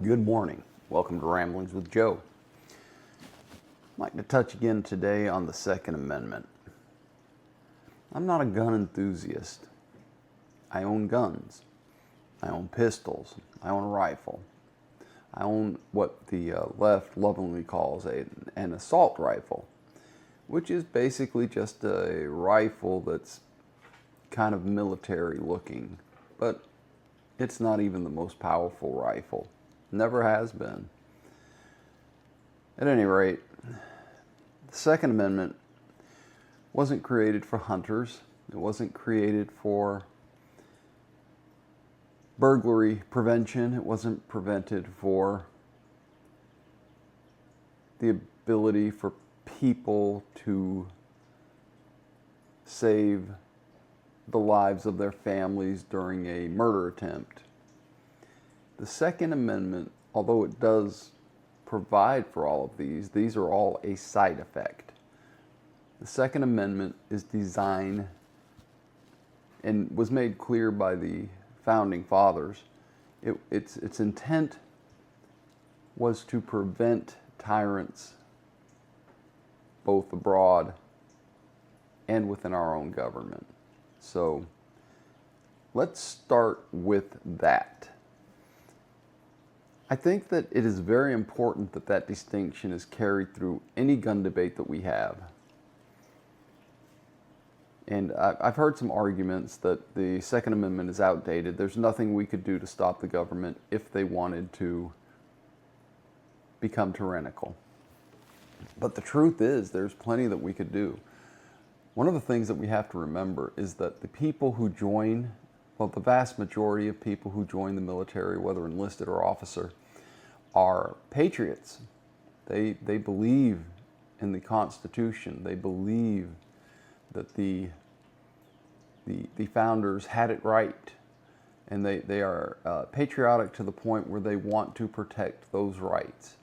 Good morning. Welcome to Ramblings with Joe. I'd like to touch again today on the Second Amendment. I'm not a gun enthusiast. I own guns. I own pistols. I own a rifle. I own what the left lovingly calls an assault rifle, which is basically just a rifle that's kind of military looking, but it's not even the most powerful rifle. Never has been. At any rate, the Second Amendment wasn't created for hunters. It wasn't created for burglary prevention. It wasn't prevented for the ability for people to save the lives of their families during a murder attempt. The Second Amendment, although it does provide for all of these are all a side effect. The Second Amendment is designed and was made clear by the founding fathers. Its intent was to prevent tyrants both abroad and within our own government. So let's start with that. I think that it is very important that that distinction is carried through any gun debate that we have. And I've heard some arguments that the Second Amendment is outdated. There's nothing we could do to stop the government if they wanted to become tyrannical. But the truth is, there's plenty that we could do. One of the things that we have to remember is that the people who join, well, the vast majority of people who join the military, whether enlisted or officer, are patriots. They believe in the Constitution. They believe that the founders had it right, and they are patriotic to the point where they want to protect those rights.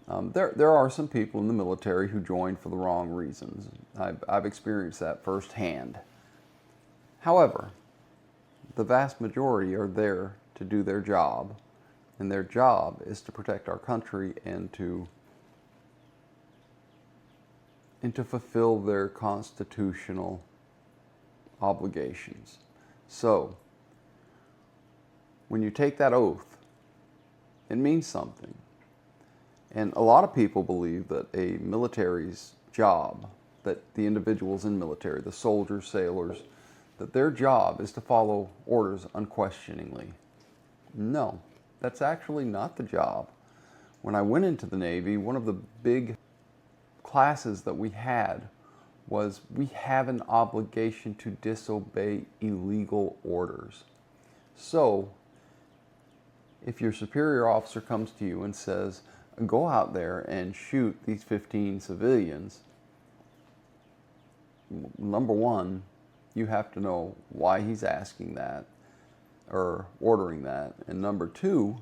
There are some people in the military who join for the wrong reasons. I've experienced that firsthand. However, the vast majority are there to do their job, and their job is to protect our country and to fulfill their constitutional obligations. So, when you take that oath, it means something. And a lot of people believe that a military's job, that the individuals in military, the soldiers, sailors, that their job is to follow orders unquestioningly. No, that's actually not the job. When I went into the Navy, one of the big classes that we had was we have an obligation to disobey illegal orders. So, if your superior officer comes to you and says, go out there and shoot these 15 civilians, number one, you have to know why he's asking that or ordering that. And number two,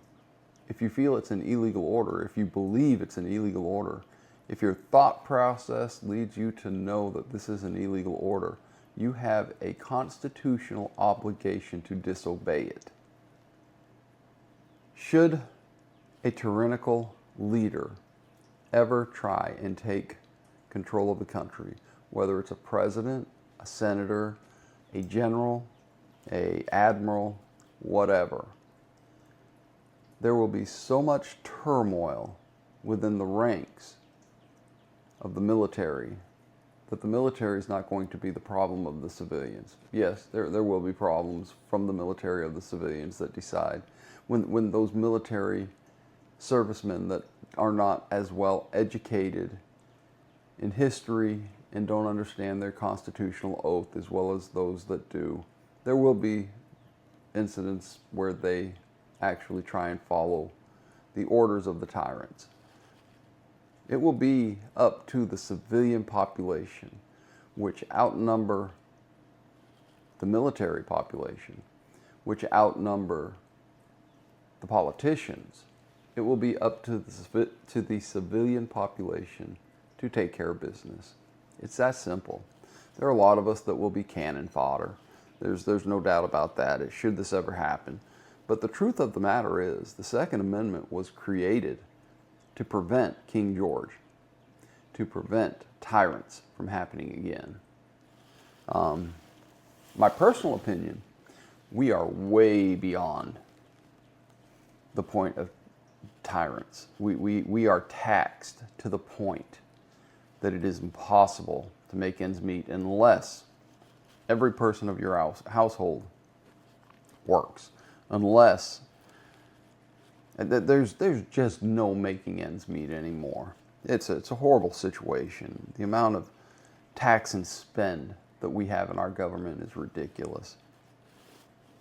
if you feel it's an illegal order, if you believe it's an illegal order, if your thought process leads you to know that this is an illegal order, you have a constitutional obligation to disobey it. Should a tyrannical leader ever try and take control of the country, whether it's a president, a senator, a general, an admiral, whatever, there will be so much turmoil within the ranks of the military that the military is not going to be the problem of the civilians. Yes, there will be problems from the military of the civilians that decide. When those military servicemen that are not as well educated in history and don't understand their constitutional oath as well as those that do, there will be incidents where they actually try and follow the orders of the tyrants. It will be up to the civilian population, which outnumber the military population, which outnumber the politicians. It will be up to the civilian population to take care of business. It's that simple. There are a lot of us that will be cannon fodder. There's no doubt about that. Should this ever happen. But the truth of the matter is, the Second Amendment was created to prevent King George, to prevent tyrants from happening again. My personal opinion, we are way beyond the point of tyrants. We are taxed to the point that it is impossible to make ends meet unless every person of your household works. Unless there's just no making ends meet anymore. It's a horrible situation. The amount of tax and spend that we have in our government is ridiculous.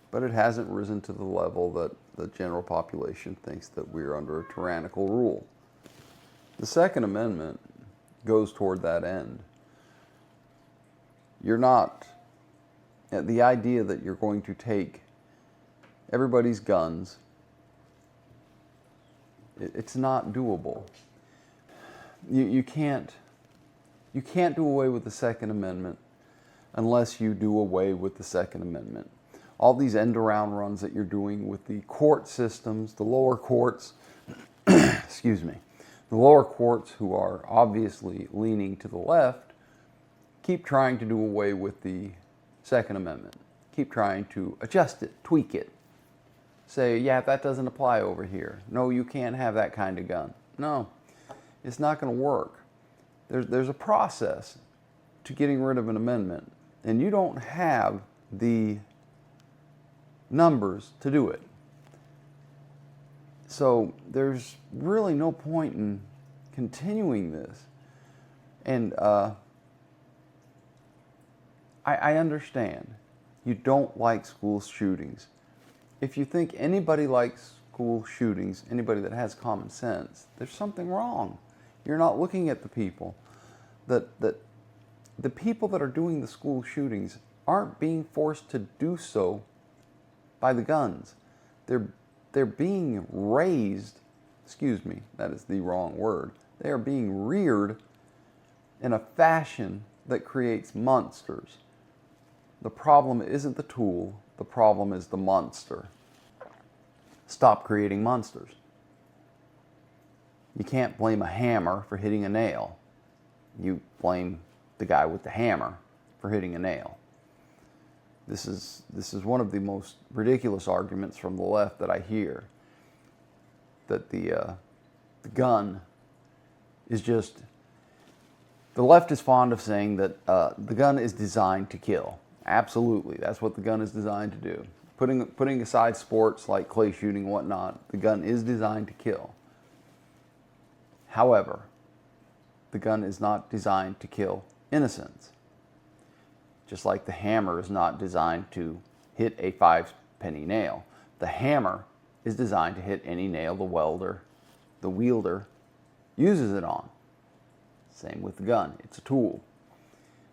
But it hasn't risen to the level that the general population thinks that we're under a tyrannical rule. The Second Amendment goes toward that end. You're not, the idea that you're going to take everybody's guns, it's not doable. You can't do away with the Second Amendment unless you do away with the Second Amendment. All these end-around runs that you're doing with the court systems, the lower courts, excuse me, the lower courts who are obviously leaning to the left, keep trying to do away with the Second Amendment. Keep trying to adjust it, tweak it. Say, yeah, that doesn't apply over here. No, you can't have that kind of gun. No, it's not going to work. There's a process to getting rid of an amendment, and you don't have the numbers to do it. So there's really no point in continuing this. And I understand you don't like school shootings. If you think anybody likes school shootings, anybody that has common sense, there's something wrong. You're not looking at the people. The people that are doing the school shootings aren't being forced to do so by the guns. They're being raised, excuse me, that is the wrong word. They are being reared in a fashion that creates monsters. The problem isn't the tool, the problem is the monster. Stop creating monsters. You can't blame a hammer for hitting a nail. You blame the guy with the hammer for hitting a nail. This is one of the most ridiculous arguments from the left that I hear. That the gun is just... The left is fond of saying that the gun is designed to kill. Absolutely, that's what the gun is designed to do. Putting aside sports like clay shooting and whatnot, the gun is designed to kill. However, the gun is not designed to kill innocents. Just like the hammer is not designed to hit a 5-penny nail. The hammer is designed to hit any nail the wielder uses it on. Same with the gun, it's a tool.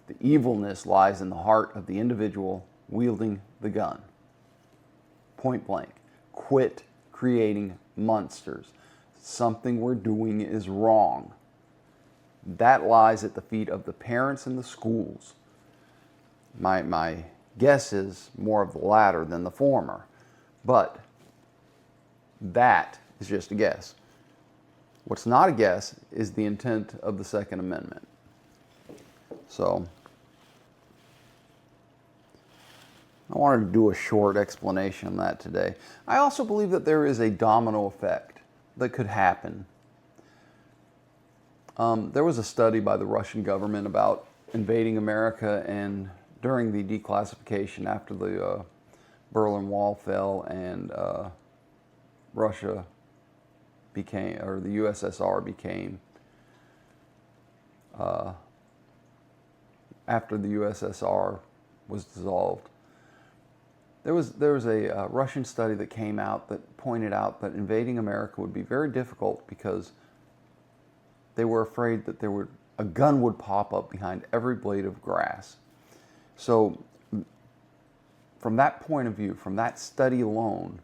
The evilness lies in the heart of the individual wielding the gun. Point blank. Quit creating monsters. Something we're doing is wrong. That lies at the feet of the parents and the schools. My guess is more of the latter than the former. But that is just a guess. What's not a guess is the intent of the Second Amendment. So, I wanted to do a short explanation on that today. I also believe that there is a domino effect that could happen. There was a study by the Russian government about invading America, and during the declassification after the Berlin Wall fell and Russia became, or the USSR became, after the USSR was dissolved, there was a Russian study that came out that pointed out that invading America would be very difficult because they were afraid that a gun would pop up behind every blade of grass. So from that point of view, from that study alone,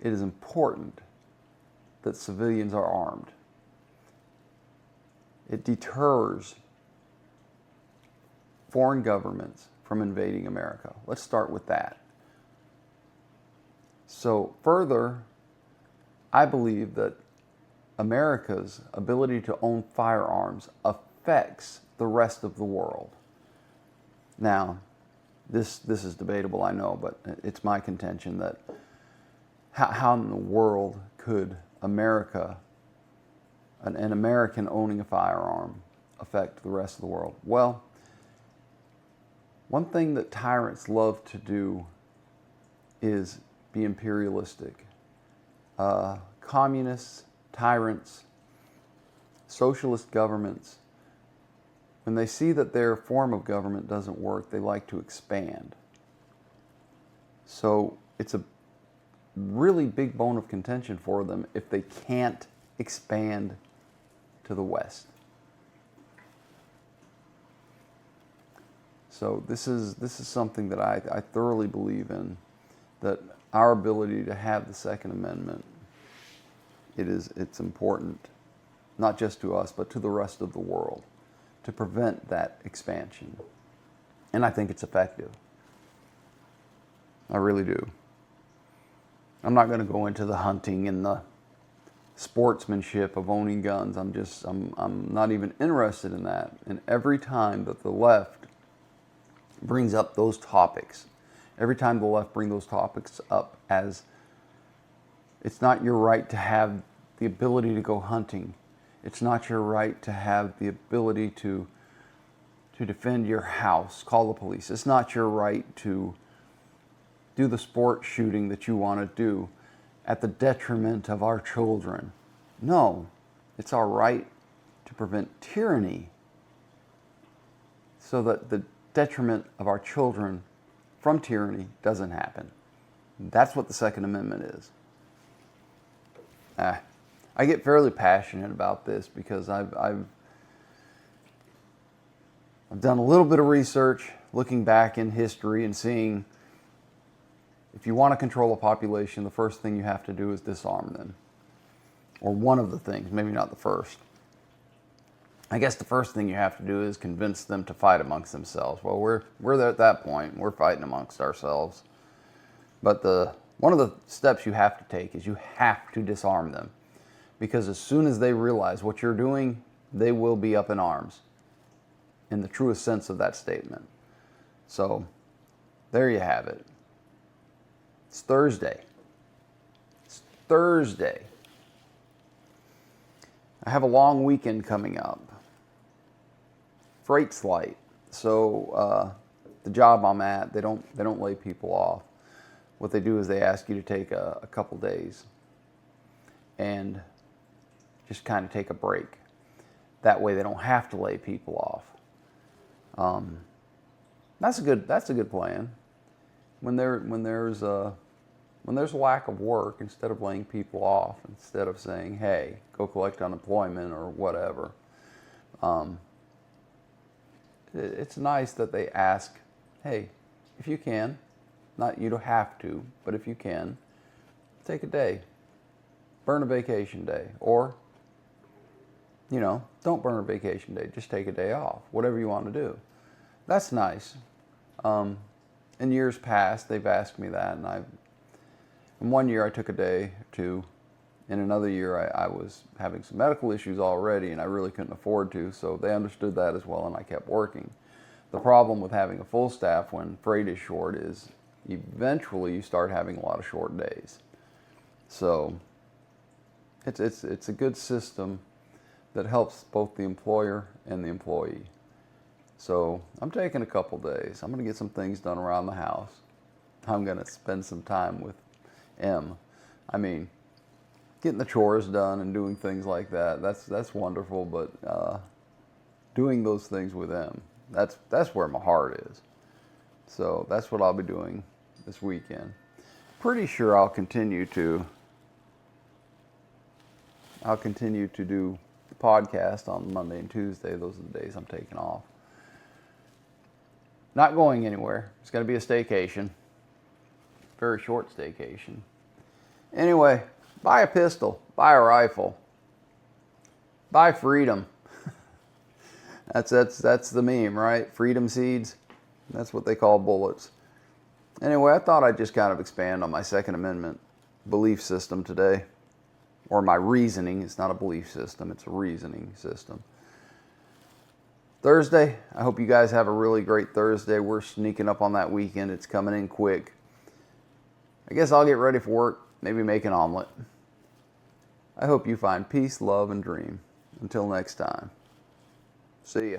it is important that civilians are armed. It deters foreign governments from invading America. Let's start with that. So further, I believe that America's ability to own firearms affects the rest of the world. Now, this is debatable, I know, but it's my contention that how in the world could America, an American owning a firearm, affect the rest of the world? Well, one thing that tyrants love to do is be imperialistic. Communists, tyrants, socialist governments, when they see that their form of government doesn't work, they like to expand. So it's a really big bone of contention for them if they can't expand to the West. So this is something that I thoroughly believe in, that our ability to have the Second Amendment, it's important, not just to us, but to the rest of the world, to prevent that expansion. And I think it's effective. I really do. I'm not going to go into the hunting and the sportsmanship of owning guns. I'm not even interested in that. And every time that the left brings up those topics, every time the left bring those topics up as it's not your right to have the ability to go hunting, it's not your right to have the ability to defend your house, call the police, it's not your right to do the sport shooting that you want to do at the detriment of our children. No, it's our right to prevent tyranny so that the detriment of our children from tyranny doesn't happen. That's what the Second Amendment is. I get fairly passionate about this because I've done a little bit of research, looking back in history and seeing if you want to control a population, the first thing you have to do is disarm them. Or one of the things, maybe not the first. I guess the first thing you have to do is convince them to fight amongst themselves. Well, we're there at that point. We're fighting amongst ourselves. But one of the steps you have to take is you have to disarm them. Because as soon as they realize what you're doing, they will be up in arms, in the truest sense of that statement. So, there you have it. It's Thursday. It's Thursday. I have a long weekend coming up. Freight's light. So, the job I'm at, they don't lay people off. What they do is they ask you to take a couple days and just kind of take a break. That way they don't have to lay people off. That's a good plan. When there's a lack of work, instead of laying people off, instead of saying, hey, go collect unemployment or whatever, it's nice that they ask, hey, if you can, you don't have to, but if you can, take a day, burn a vacation day, or don't burn a vacation day, just take a day off, whatever you want to do. That's nice. In years past, they've asked me that, and in one year I took a day or two. In another year, I was having some medical issues already, and I really couldn't afford to, so they understood that as well, and I kept working. The problem with having a full staff when freight is short is eventually you start having a lot of short days. So it's a good system that helps both the employer and the employee. So I'm taking a couple days. I'm going to get some things done around the house. I'm going to spend some time with Em. I mean, getting the chores done and doing things like that, that's wonderful, but doing those things with Em, that's where my heart is. So that's what I'll be doing this weekend. Pretty sure I'll continue to do the podcast on Monday and Tuesday. Those are the days I'm taking off. Not going anywhere. It's going to be a staycation. Very short staycation. Anyway, buy a pistol. Buy a rifle. Buy freedom. That's the meme, right? Freedom seeds. That's what they call bullets. Anyway, I thought I'd just kind of expand on my Second Amendment belief system today, or my reasoning. It's not a belief system, it's a reasoning system. Thursday, I hope you guys have a really great Thursday. We're sneaking up on that weekend. It's coming in quick. I guess I'll get ready for work, maybe make an omelet. I hope you find peace, love, and dream. Until next time, see ya.